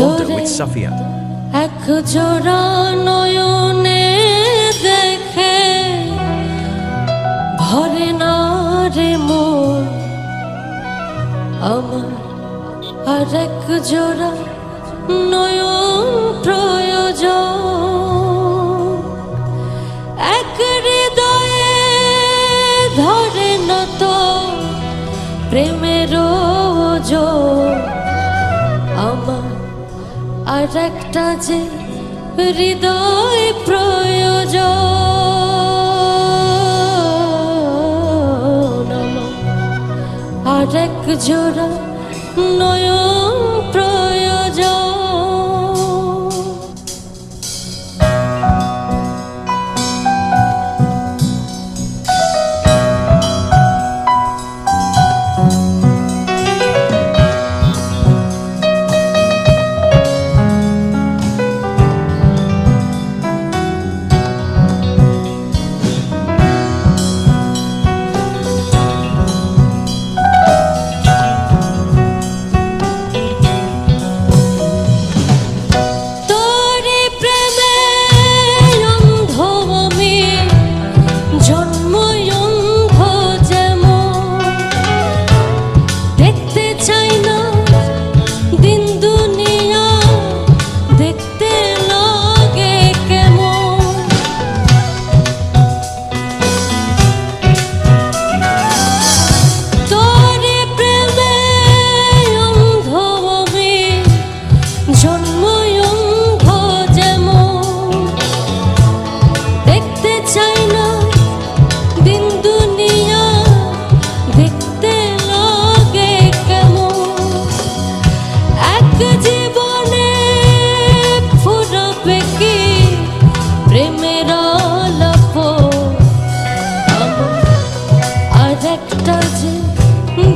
Wonder with Safia. এক জোড়া নয়নে দেখে ভরে না রে মন আমার, আর এক জোড়া নয়ন প্রয়োজন। এক হৃদয়ে ধরে না তো প্রেমের ওজন আমার, আর একটা যে হৃদয় প্রয়োজন আমার, আর এক জোড়া নয়ন প্রয়োজন।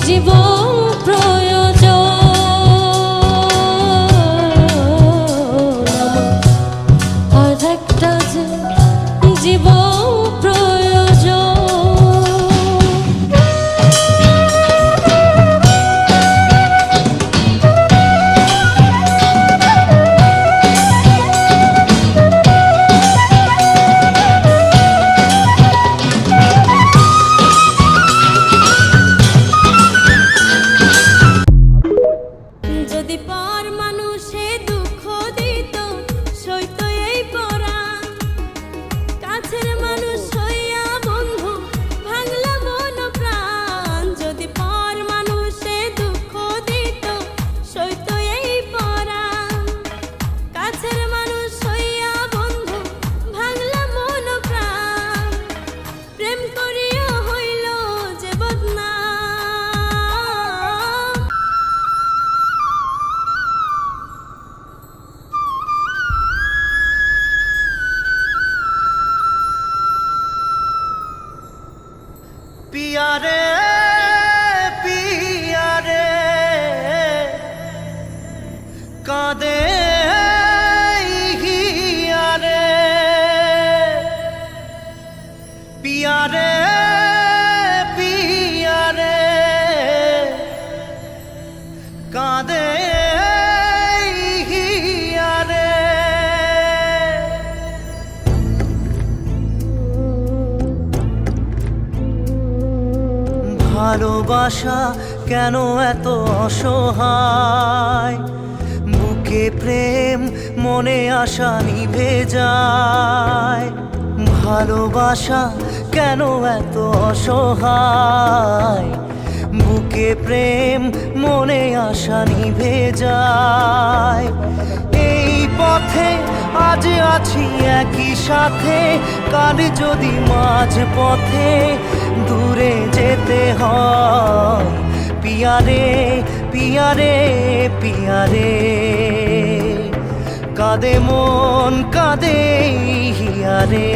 জীবন প্রয়োজন আর একটা যে জীবন প্রয়োজন। যদি পর মানুষে দুঃখ দিত সইত এই পরা, কাছের মানুষ হইয়া বন্ধু ভাঙলা মন প্রাণ। যদি পর মানুষে দুঃখ দিত সইত এই পরা, কাছের মানুষ হইয়া বন্ধু ভাঙলা মন প্রাণ। প্রেম করিয়া হইল যে বদনাম, पिया रे पिया रे कादे हिया रे, पिया रे पिया रे कादे हिया रे। ভালোবাসা কেন এত অসহায়, বুকে প্রেম মনে আশা নিভে যায়। ভালোবাসা কেন এত অসহায়, বুকে প্রেম মনে আশা নিভে যায়। এই পথে আজ আছি একই সাথে, কাল যদি মাঝ পথে দূরে যেতে হয়। পিয়া রে পিয়া রে পিয়া রে কাঁদে মন কাঁদে হিয়া রে।